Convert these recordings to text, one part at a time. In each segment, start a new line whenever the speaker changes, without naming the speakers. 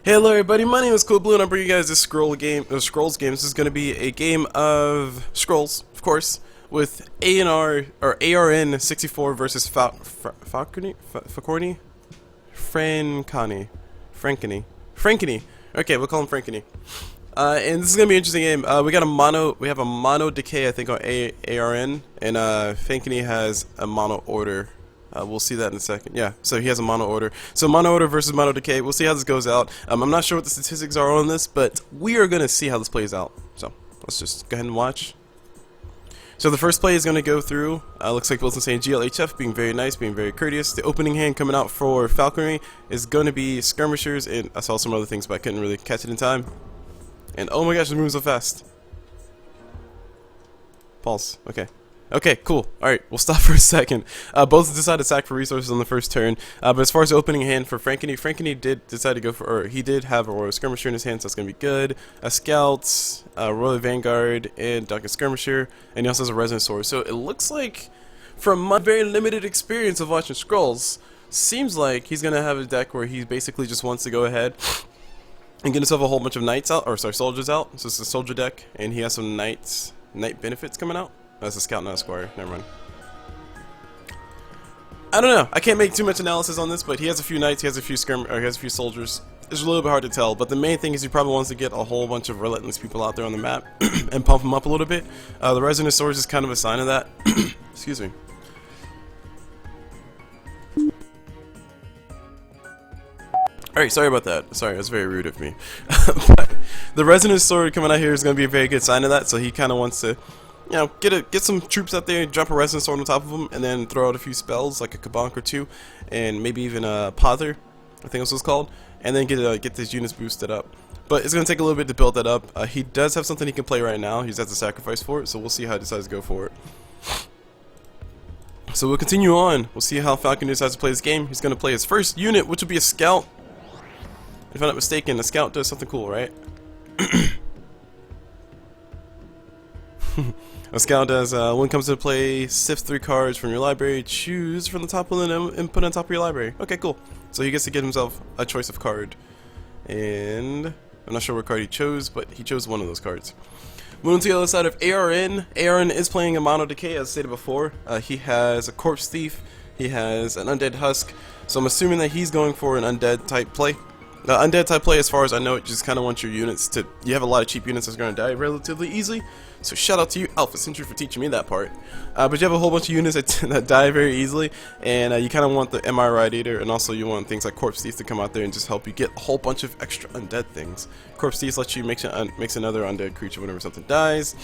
Hello everybody, my name is CulBlu and I'm bringing you guys this Scrolls game. This is going to be a game of Scrolls, of course, with ANR or ARN64 versus Francony. Okay, we'll call him Francony. And this is gonna be an interesting game. We have a mono decay, I think, on ARN, and Francony has a mono order. We'll see that in a second. Yeah, so he has a mono order. So mono order versus mono decay. We'll see how this goes out. I'm not sure what the statistics are on this, but we are gonna see how this plays out. So let's just go ahead and watch. So the first play is gonna go through. Looks like Wilson saying GLHF, being very nice, being very courteous. The opening hand coming out for Francony is gonna be skirmishers, and I saw some other things, but I couldn't really catch it in time. And oh my gosh, it's moving so fast. Pause. Okay. Okay, cool. Alright, we'll stop for a second. Both decided to sack for resources on the first turn. But as far as the opening hand for Francony did decide to go for, or he did have a Royal Skirmisher in his hand, so that's going to be good. A Scout, a Royal Vanguard, and Duncan Skirmisher. And he also has a Resonant Sword. So it looks like, from my very limited experience of watching Scrolls, seems like he's going to have a deck where he basically just wants to go ahead and get himself a whole bunch of knights out, or sorry, soldiers out. So it's a soldier deck, and he has some knight benefits coming out. That's a scout, not a squire. Never mind. I don't know. I can't make too much analysis on this, but he has a few knights, he has a few he has a few soldiers. It's a little bit hard to tell, but the main thing is he probably wants to get a whole bunch of relentless people out there on the map and pump them up a little bit. The Resonant Swords is kind of a sign of that. Excuse me. Alright, sorry about that. Sorry, that's very rude of me. But the Resonant Sword coming out here is going to be a very good sign of that, so he kind of wants to, you know, get some troops out there, drop a Resonant Sword on top of them, and then throw out a few spells, like a Kabonk or two, and maybe even a Pother, I think that's what it's called, and then get these units boosted up. But it's going to take a little bit to build that up. He does have something he can play right now. He just has to sacrifice for it, so we'll see how he decides to go for it. So we'll continue on. We'll see how Falcon decides to play this game. He's going to play his first unit, which will be a Scout. If I'm not mistaken, a Scout does something cool, right? A Scout does, when it comes to play, sift 3 cards from your library, choose from the top of them, and put on top of your library. Okay, cool. So he gets to get himself a choice of card. And I'm not sure what card he chose, but he chose one of those cards. Moving to the other side of ARN. ARN is playing a mono decay, as stated before. He has a Corpse Thief, he has an Undead Husk, so I'm assuming that he's going for an Undead type play. Undead type play, as far as I know, it just kind of wants your units to. You have a lot of cheap units that's going to die relatively easily. So shout out to you, Alpha Sentry, for teaching me that part. But you have a whole bunch of units that die very easily, and you kind of want the MI Radiator, and also you want things like Corpse Thief to come out there and just help you get a whole bunch of extra undead things. Corpse Thief lets you makes another undead creature whenever something dies.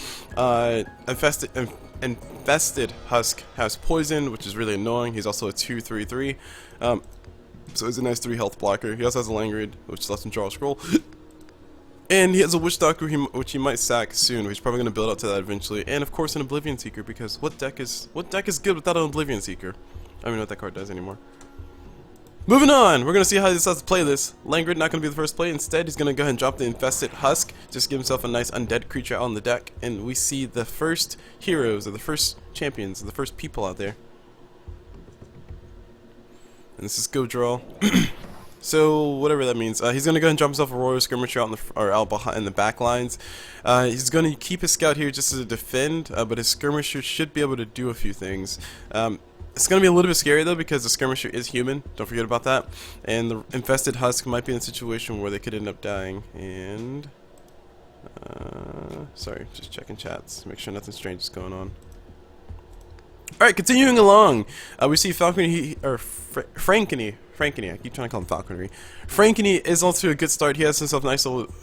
Infested Husk has poison, which is really annoying. He's also a 2/3/3. So he's a nice 3 health blocker. He also has a Langrid, which lets him draw a scroll. And he has a Witch Doctor, which he might sack soon. He's probably going to build up to that eventually. And of course an Oblivion Seeker, because what deck is good without an Oblivion Seeker? I don't even know what that card does anymore. Moving on, we're going to see how he decides to play this. Langrid not going to be the first play. Instead, he's going to go ahead and drop the Infested Husk. Just give himself a nice undead creature out on the deck. And we see the first heroes, or the first champions, or the first people out there. And this is go draw. So whatever that means, he's gonna go ahead and drop himself a Royal Skirmisher out behind in the back lines. He's gonna keep his Scout here just as a defend, but his Skirmisher should be able to do a few things. It's gonna be a little bit scary though, because the Skirmisher is human. Don't forget about that. And the Infested Husk might be in a situation where they could end up dying. And sorry, just checking chats, make sure nothing strange is going on. Alright, continuing along, we see Francony, I keep trying to call him Falconry. Francony is also a good start. He has himself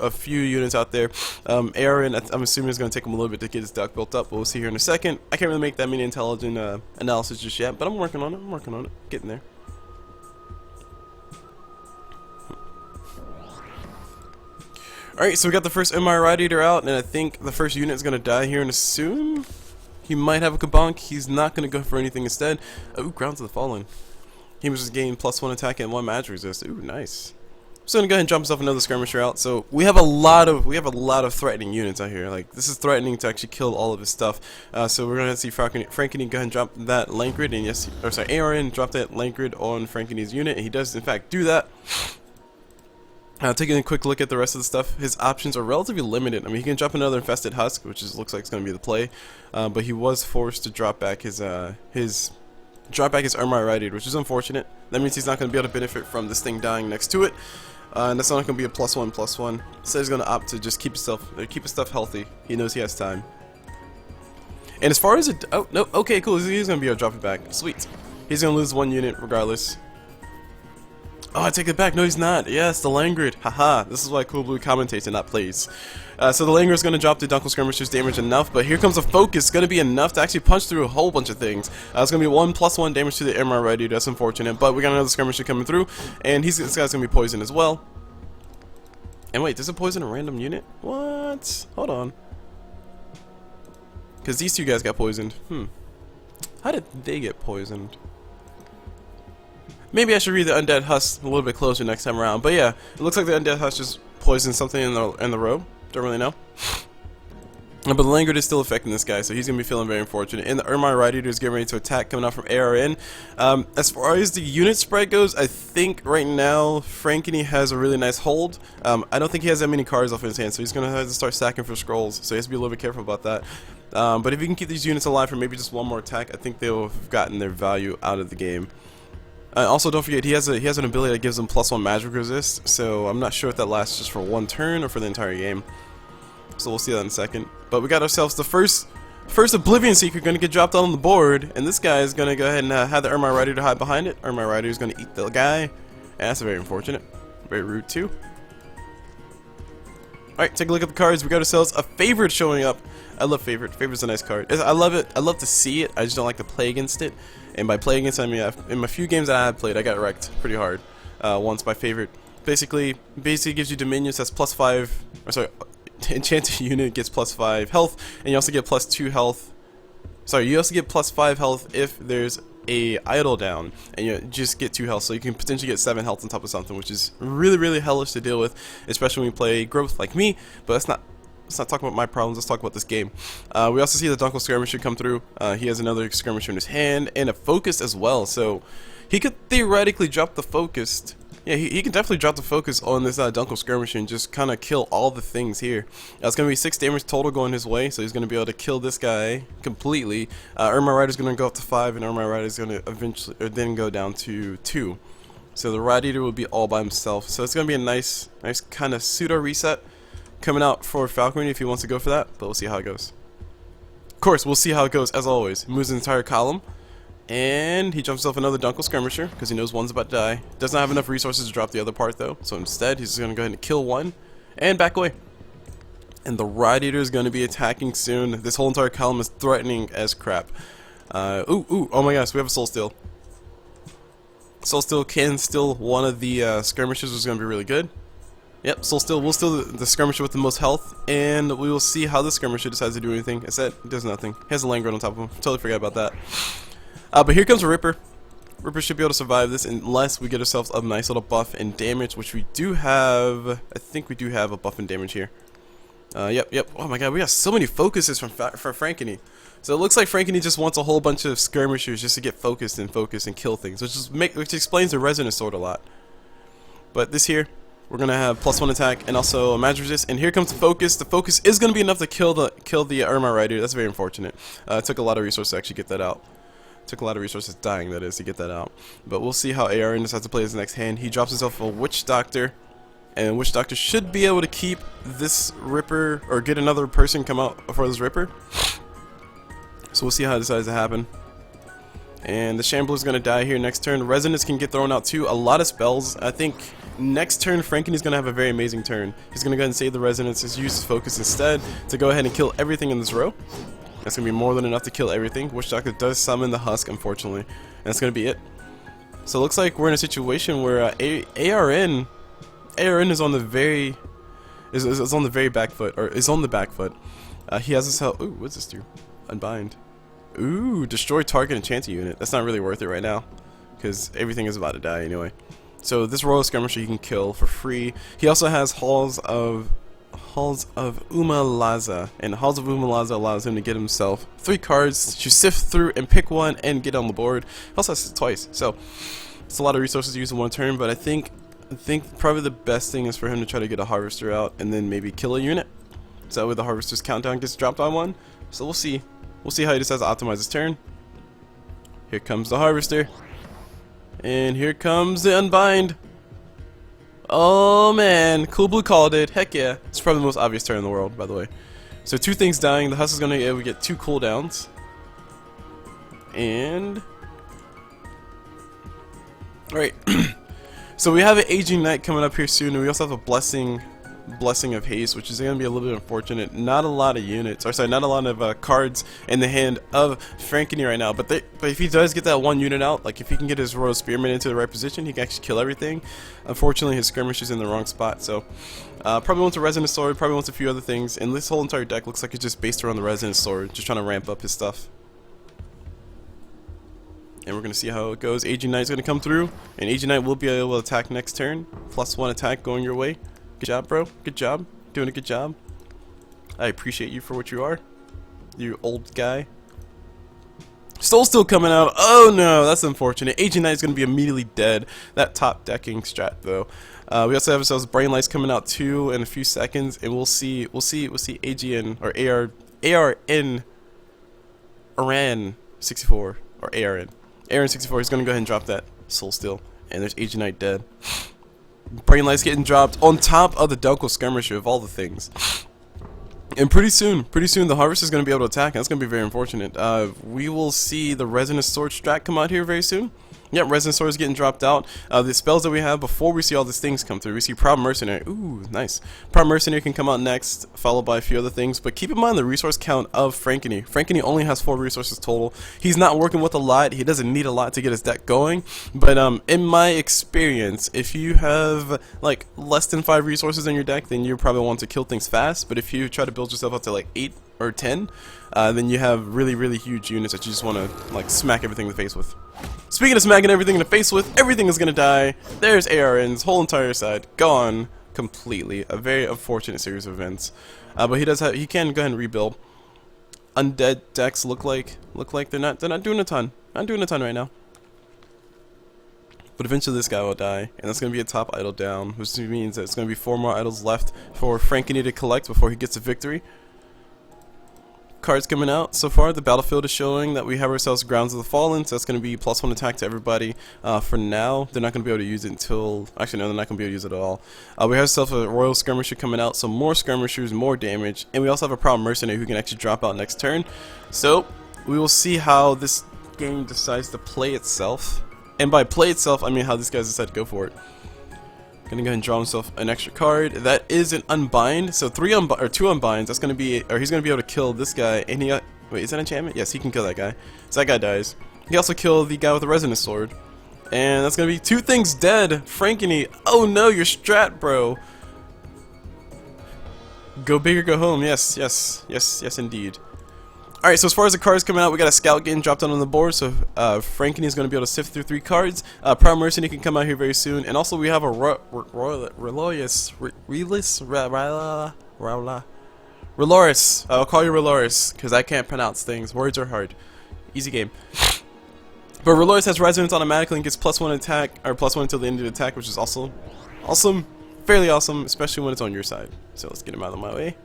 a few units out there. ARN, I'm assuming it's going to take him a little bit to get his deck built up, but we'll see here in a second. I can't really make that many intelligent analysis just yet, but I'm working on it, getting there. Alright, so we got the first MI Radiator out, and I think the first unit is going to die here in a soon. He might have a Kabonk. He's not going to go for anything instead. Ooh, Grounds of the Fallen. He was just getting +1 attack and 1 magic resist. Ooh, nice. So I'm gonna go ahead and jump himself another skirmisher out. So we have a lot of threatening units out here. Like, this is threatening to actually kill all of his stuff. So we're gonna see Francony go ahead and drop that Langrid, and yes, or sorry, ARN drop that Langrid on Francony's unit, and he does in fact do that. Taking a quick look at the rest of the stuff, his options are relatively limited. I mean, he can drop another Infested Husk, which looks like it's going to be the play, but he was forced to drop back his Ermite Radiator, which is unfortunate. That means he's not going to be able to benefit from this thing dying next to it, and that's not going to be a +1/+1. So he's going to opt to just keep his stuff healthy. He knows he has time. And as far as it, oh no, okay, cool. He's going to be able to drop it back. Sweet. He's going to lose 1 unit regardless. Oh, I take it back. No, he's not. Yes, the Langrid. Haha. This is why CulBlu commentates and not plays. So the Langrid is going to drop the Dunkel Skirmisher's damage enough, but here comes a Focus. It's going to be enough to actually punch through a whole bunch of things. It's going to be 1+1 damage to the MR Radiator. That's unfortunate, but we got another Skirmisher coming through, and this guy's going to be poisoned as well. And wait, does it poison a random unit? What? Hold on. Because these two guys got poisoned. How did they get poisoned? Maybe I should read the Undead Husk a little bit closer next time around. But yeah, it looks like the Undead Husk just poisoned something in the row. Don't really know. But the Langrid is still affecting this guy, so he's going to be feeling very unfortunate. And the Ermite Radiator is getting ready to attack, coming out from ARN. As far as the unit spread goes, I think right now Francony has a really nice hold. I don't think he has that many cards off his hand, so he's going to have to start stacking for scrolls. So he has to be a little bit careful about that. But if he can keep these units alive for maybe just one more attack, I think they'll have gotten their value out of the game. Also, don't forget, he has an ability that gives him +1 magic resist, so I'm not sure if that lasts just for 1 turn or for the entire game. So we'll see that in a second. But we got ourselves the first Oblivion Seeker going to get dropped on the board, and this guy is going to go ahead and have the Ermite Radiator hide behind it. Ermite Radiator is going to eat the guy, and that's very unfortunate. Very rude too. Alright, take a look at the cards. We got ourselves a Favorite showing up. I love Favorite. Favorite's a nice card. I love it. I love to see it. I just don't like to play against it. And by play against it, I mean in my few games that I have played, I got wrecked pretty hard. Once by Favorite. Basically gives you Dominions that's +5. Or sorry, enchanted unit gets +5 health, and you also get +2 health. Sorry, you also get +5 health if there's a idol down, and you just get 2 health, so you can potentially get 7 health on top of something, which is really hellish to deal with, especially when you play growth like me. But let's not talk about my problems, let's talk about this game. We also see the Dunkel Skirmisher come through. He has another Skirmisher in his hand, and a Focus as well, so he could theoretically drop the Focused. Yeah, he can definitely drop the Focus on this Dunkel Skirmisher and just kind of kill all the things here. It's going to be 6 damage total going his way, so he's going to be able to kill this guy completely. Ermite Rider is going to go up to 5, and Ermite Rider is going to eventually, or then go down to 2. So the Radiator will be all by himself. So it's going to be a nice kind of pseudo reset coming out for Francony if he wants to go for that, but we'll see how it goes. Of course, we'll see how it goes as always. He moves the entire column. And he jumps himself another Dunkel Skirmisher because he knows one's about to die. Does not have enough resources to drop the other part though, so instead he's just going to go ahead and kill one and back away. And the Radiator is going to be attacking soon. This whole entire column is threatening as crap. Oh my gosh, we have a Soul Steal. Soul Steal can steal one of the skirmishers, which is going to be really good. Yep, Soul Steal will steal the skirmisher with the most health, and we will see how the skirmisher decides to do anything. I said it does nothing. He has a Langrid on top of him. Totally forgot about that. But here comes a Ripper. Ripper should be able to survive this unless we get ourselves a nice little buff and damage, which we do have. I think we do have a buff and damage here. Yep. Oh my god, we got so many focuses from Francony. So it looks like Francony just wants a whole bunch of skirmishers just to get focused and kill things, which explains the Resonance Sword a lot. But this here, we're gonna have +1 attack and also a magic resist. And here comes the Focus. The Focus is gonna be enough to kill the Ermite Rider. That's very unfortunate. It took a lot of resources to actually get that out. Took a lot of resources dying, that is, to get that out. But we'll see how ARN decides to play his next hand. He drops himself a Witch Doctor, and Witch Doctor should be able to keep this Ripper, or get another person come out for this Ripper. So we'll see how it decides to happen. And the Shambler is going to die here next turn. Resonance can get thrown out too. A lot of spells. I think next turn Francony is going to have a very amazing turn. He's going to go ahead and save the Resonance, use his Focus instead to go ahead and kill everything in this row. That's going to be more than enough to kill everything. Witch Doctor does summon the Husk, unfortunately. And that's going to be it. So it looks like we're in a situation where ARN is on the very is on the very back foot, or is on the back foot. He has this help. Ooh, what's this do? Unbind. Ooh, destroy target enchanted unit. That's not really worth it right now, because everything is about to die anyway. So this Royal Skirmisher he can kill for free. He also has Halls of Umalaza, and Halls of Umalaza allows him to get himself 3 cards to sift through and pick one and get on the board. He also has it twice, so it's a lot of resources to use in one turn. But I think I think probably the best thing is for him to try to get a harvester out and then maybe kill a unit. So that way the harvester's countdown gets dropped on one. So we'll see. We'll see how he decides to optimize his turn. Here comes the harvester. And here comes the unbind. Oh man, CulBlu called it. Heck yeah. It's probably the most obvious turn in the world, by the way. So 2 things dying. The Hustle's gonna be able to get 2 cooldowns. And alright. So we have an Aging Knight coming up here soon, and we also have a Blessing of Haste, which is going to be a little bit unfortunate. Not a lot of units, or sorry, not a lot of cards in the hand of Francony right now. But if he does get that 1 unit out, like if he can get his Royal Spearman into the right position, he can actually kill everything. Unfortunately, his skirmish is in the wrong spot, so probably wants a Resonant Sword, probably wants a few other things, and this whole entire deck looks like it's just based around the Resonant Sword, just trying to ramp up his stuff. And we're going to see how it goes. Aging Knight is going to come through, and Aging Knight will be able to attack next turn. +1 attack going your way. Good job, bro. Good job. Doing a good job. I appreciate you for what you are. You old guy. Soul's still coming out. Oh no, that's unfortunate. Aging Knight is going to be immediately dead. That top decking strat though. We also have ourselves Brain Lights coming out too in a few seconds, and we'll see AGN or ARN64 or ARN. ARN64 is going to go ahead and drop that Soul Steel, and there's Aging Knight dead. Brain Light's getting dropped on top of the Delco Skirmisher of all the things. And pretty soon the Harvest is going to be able to attack, and that's going to be very unfortunate. We will see the Resonant Sword strat come out here very soon. Yep, Resonant Sword is getting dropped out. The spells that we have before we see all these things come through, we see Proud Mercenary. Ooh, nice. Proud Mercenary can come out next, followed by a few other things. But keep in mind the resource count of Francony. Francony only has 4 resources total. He's not working with a lot. He doesn't need a lot to get his deck going. But in my experience, if you have like less than 5 resources in your deck, then you probably want to kill things fast. But if you try to build yourself up to like 8 or 10, then you have really huge units that you just want to like smack everything in the face with. Speaking of smacking everything in the face with, everything is gonna die. There's ARN's whole entire side gone completely. A very unfortunate series of events. But he can go ahead and rebuild. Undead decks look like they're not doing a ton. Not doing a ton right now. But eventually this guy will die, and that's gonna be a top idol down, which means that it's gonna be 4 more idols left for Francony to collect before he gets a victory. Cards coming out so far. The battlefield is showing that we have ourselves Grounds of the Fallen, so that's going to be +1 attack to everybody for now. They're not going to be able to use it until, actually no, they're not going to be able to use it at all. We have ourselves a Royal Skirmisher coming out, so more Skirmishers, more damage, and we also have a Proud Mercenary who can actually drop out next turn. So we will see how this game decides to play itself, and by play itself I mean how these guys decide to go for it. Gonna go ahead and draw himself an extra card. That is an unbind. So 2 unbinds. That's gonna be, or he's gonna be able to kill this guy. And he got, wait, is that enchantment? Yes, he can kill that guy. So that guy dies. He also killed the guy with the Resonant Sword. And that's gonna be 2 things dead. Francony. Oh no, your strat, bro. Go big or go home. Yes, indeed. Alright, so as far as the cards coming out, we got a Scout getting dropped down on the board, so Francony is going to be able to sift through 3 cards. Proud Mercenary can come out here very soon, and also we have a Reloris. I'll call you Reloris, because I can't pronounce things. Words are hard. Easy game. But Reloris has Resonance automatically and gets +1 attack, or +1 until the end of the attack, which is also awesome. Fairly awesome, especially when it's on your side. So let's get him out of my way.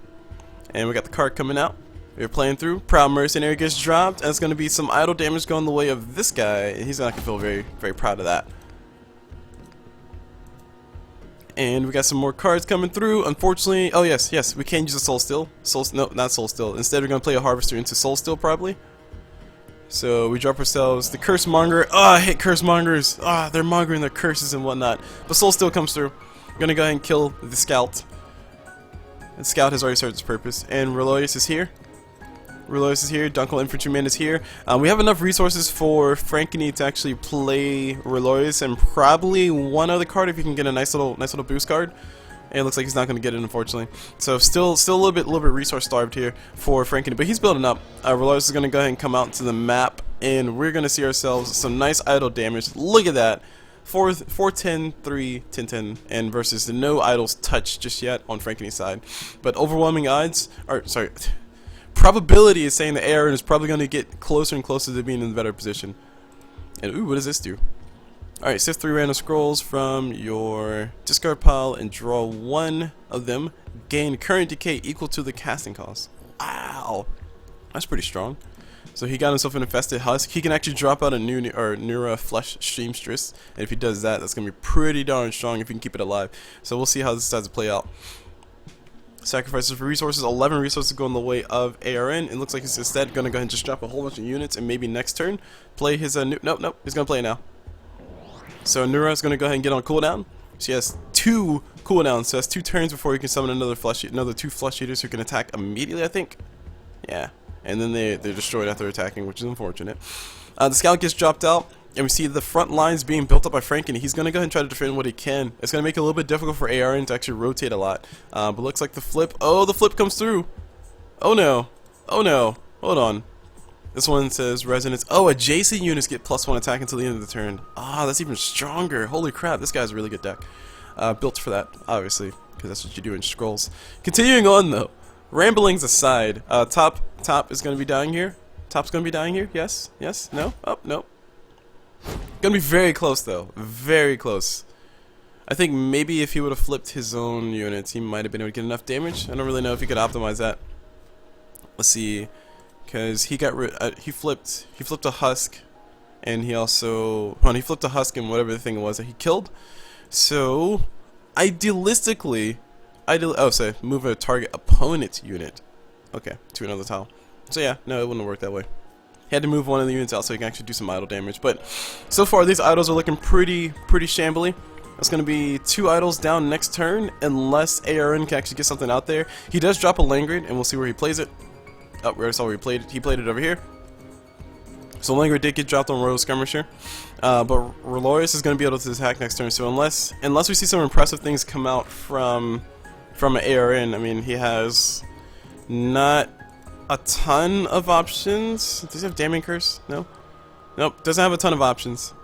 And we got the card coming out. We're playing through. Proud Mercenary gets dropped, and it's going to be some idle damage going the way of this guy, and he's not going to feel very proud of that. And we got some more cards coming through. Unfortunately, oh yes, we can use a Soul Steel. No, not Soul Steel. Instead, we're going to play a Harvester into Soul Steel probably. So we drop ourselves the Curse Monger. I hate Curse Mongers. They're mongering their curses and whatnot. But Soul Steel comes through. I'm going to go ahead and kill the Scout. And Scout has already served its purpose. And Relois is here. Relois is here, Dunkel Infantryman is here. We have enough resources for Francony to actually play Relois, and probably one other card if you can get a nice little boost card. And it looks like he's not going to get it, unfortunately. So still a little bit resource starved here for Francony, but he's building up. Relois is going to go ahead and come out to the map, and we're going to see ourselves some nice idle damage. Look at that. 4, 10, 3, 10, 10, and versus the no idols touch just yet on Francony's side. But overwhelming odds, or sorry, probability is saying the ARN is probably going to get closer and closer to being in a better position. And ooh, what does this do? Alright, sift 3 random scrolls from your discard pile and draw one of them. Gain current decay equal to the casting cost. Wow, that's pretty strong. So he got himself an infested husk. He can actually drop out a new Neura flesh seamstress, and if he does that, that's gonna be pretty darn strong if he can keep it alive. So we'll see how this decides to play out. Sacrifices for resources. 11 resources go in the way of ARN. It looks like he's instead gonna go ahead and just drop a whole bunch of units, and maybe next turn play his nope, he's gonna play it now. So Neura is gonna go ahead and get on cooldown. She has 2 cooldowns, so that's 2 turns before you can summon another 2 flesh eaters who can attack immediately, I think. Yeah. And then they're destroyed after attacking, which is unfortunate. The scout gets dropped out, and we see the front lines being built up by Francony. He's going to go ahead and try to defend what he can. It's going to make it a little bit difficult for ARN to actually rotate a lot. But looks like the flip. Oh, the flip comes through. Oh no. Oh no. Hold on. This one says resonance. Oh, adjacent units get +1 attack until the end of the turn. Ah, that's even stronger. Holy crap, this guy's a really good deck. Built for that, obviously, because that's what you do in Scrolls. Continuing on, though. Ramblings aside, top is going to be dying here. Top's going to be dying here. Yes? Yes? No? Oh, no. Going to be very close, though. Very close. I think maybe if he would have flipped his own units, he might have been able to get enough damage. I don't really know if he could optimize that. Let's see. Because he got he flipped a husk, and he also he flipped a husk and whatever the thing was that he killed. So idealistically, so move a target opponent's unit, okay, to another tile. So yeah, no, it wouldn't work that way. He had to move one of the units out so he can actually do some idle damage. But so far, these idols are looking pretty shambly. That's going to be 2 idols down next turn, unless ARN can actually get something out there. He does drop a Langrid, and we'll see where he plays it. Oh, we already saw where he played it. He played it over here. So Langrid did get dropped on Royal Skirmisher, but Rolorius is going to be able to attack next turn. So unless we see some impressive things come out from an ARN, I mean, he has not a ton of options. Does he have Damning Curse? No? Nope, doesn't have a ton of options.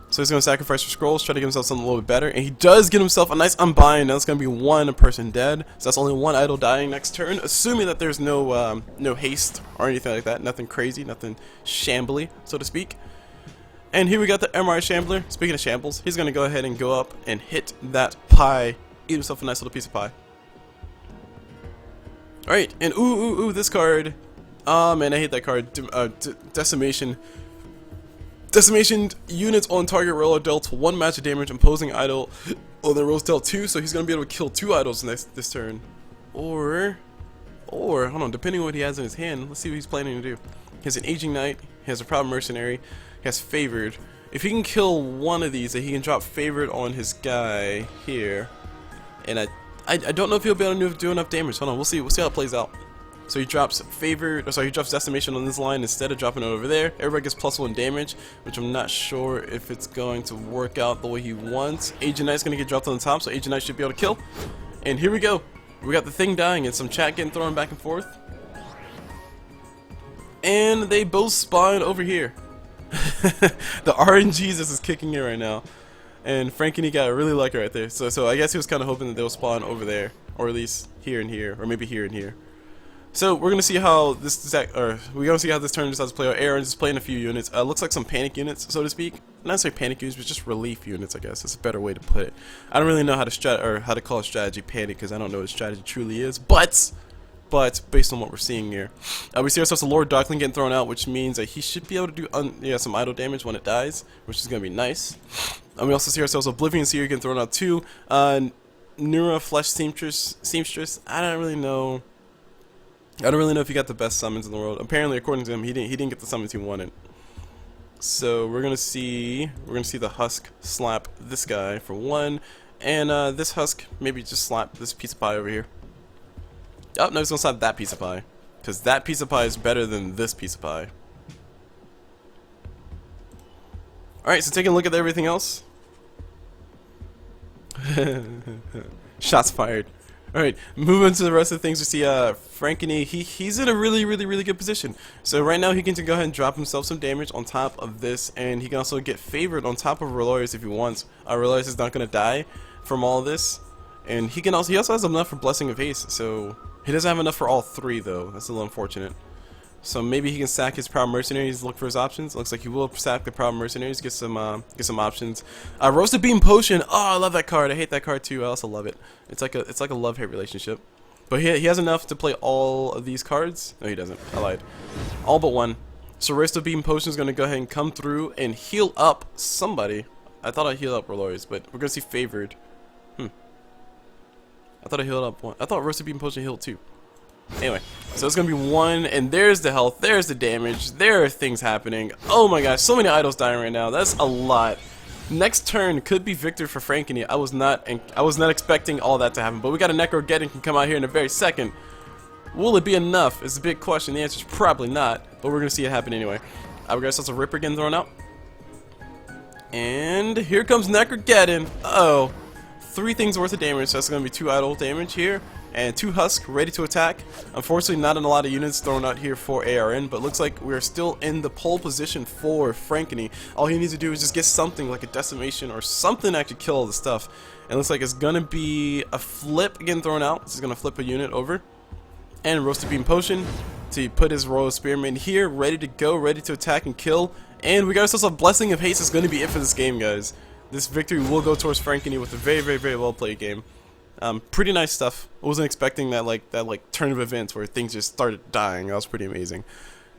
So he's going to sacrifice for scrolls, try to give himself something a little bit better, and he does get himself a nice unbind. Now it's going to be 1 person dead, so that's only 1 idol dying next turn, assuming that there's no haste or anything like that, nothing crazy, nothing shambly, so to speak. And here we got the MRI Shambler. Speaking of shambles, he's going to go ahead and go up and hit that pie, eat himself a nice little piece of pie. Alright, and ooh, this card. Oh man, I hate that card. Decimation. Decimation units on target roll are dealt 1 magic damage, imposing idol on the rolls dealt 2, so he's going to be able to kill 2 idols this turn. Or, hold on, depending on what he has in his hand, let's see what he's planning to do. He has an Aging Knight, he has a Proud Mercenary, he has Favored. If he can kill one of these, he can drop Favored on his guy here. And I don't know if he'll be able to do enough damage. Hold on, we'll see how it plays out. So he drops Favored, he drops Decimation on this line instead of dropping it over there. Everybody gets +1 damage, which I'm not sure if it's going to work out the way he wants. Agent Knight's going to get dropped on the top, so Agent Knight should be able to kill. And here we go. We got the thing dying and some chat getting thrown back and forth. And they both spawn over here. The RNGesus is kicking in right now. And Francony got really lucky right there. So I guess he was kind of hoping that they'll spawn over there. Or at least here and here. Or maybe here and here. So we're gonna see how this turn decides to play out. Aaron's just playing a few units. Looks like some panic units, so to speak. Not necessarily panic units, but just relief units, I guess. That's a better way to put it. I don't really know how to call a strategy panic because I don't know what a strategy truly is. But based on what we're seeing here, we see ourselves a Lord Darkling getting thrown out, which means that he should be able to do some idle damage when it dies, which is gonna be nice. And we also see ourselves Oblivion Seer getting thrown out too. Neura Flesh Seamstress. I don't really know if he got the best summons in the world. Apparently, according to him, he didn't get the summons he wanted. So we're gonna see the Husk slap this guy for 1, and this Husk maybe just slap this piece of pie over here. Oh no, he's gonna slap that piece of pie, because that piece of pie is better than this piece of pie. All right, so taking a look at everything else. Shots fired. Alright, moving to the rest of the things, we see Francony, he's in a really good position. So right now he can go ahead and drop himself some damage on top of this, and he can also get Favored on top of Rolorius if he wants. Rolorius is not going to die from all of this, and he also has enough for Blessing of Haste, so he doesn't have enough for all 3 though. That's a little unfortunate. So maybe he can sack his Proud Mercenaries, look for his options. Looks like he will sack the Proud Mercenaries, get some options. Roasted Bean Potion. Oh, I love that card. I hate that card too. I also love it. It's like a love-hate relationship. But he has enough to play all of these cards. No, he doesn't. I lied. All but one. So Roasted Bean Potion is going to go ahead and come through and heal up somebody. I thought I healed up Warlords, but we're going to see Favored. I thought I healed up one. I thought Roasted Bean Potion healed two. Anyway, so it's gonna be one, and there's the health, there's the damage, there are things happening. Oh my gosh, so many idols dying right now. That's a lot. Next turn could be victory for Francony. I was not expecting all that to happen, but we got a Necrogeddon can come out here in a very second. Will it be enough? It's a big question. The answer is probably not, but we're gonna see it happen anyway. We got ourselves a Ripper getting thrown out, and here comes Necrogeddon. Uh-oh, 3 things worth of damage. So that's gonna be 2 idol damage here. And 2 Husk ready to attack. Unfortunately, not in a lot of units thrown out here for ARN, but looks like we're still in the pole position for Francony. All he needs to do is just get something like a Decimation or something to actually kill all the stuff. And it looks like it's gonna be a flip getting thrown out. This is gonna flip a unit over. And Roasted Bean Potion to put his Royal Spearman here, ready to go, ready to attack and kill. And we got ourselves a Blessing of Haste. Is gonna be it for this game, guys. This victory will go towards Francony with a very, very, very well played game. Pretty nice stuff. I wasn't expecting that turn of events where things just started dying. That was pretty amazing.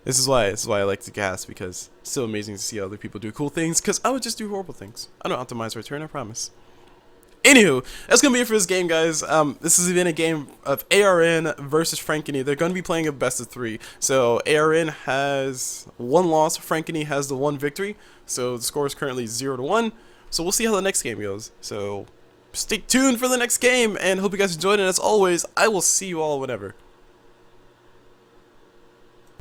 This is why I like to gas, because it's so amazing to see other people do cool things, because I would just do horrible things. I don't optimize return, I promise. Anywho, that's gonna be it for this game, guys. This has been a game of ARN versus Francony. They're gonna be playing a best of 3. So ARN has 1 loss, Francony has the 1 victory. So the score is currently 0-1. So we'll see how the next game goes. So stay tuned for the next game, and hope you guys enjoyed it. As always, I will see you all whenever.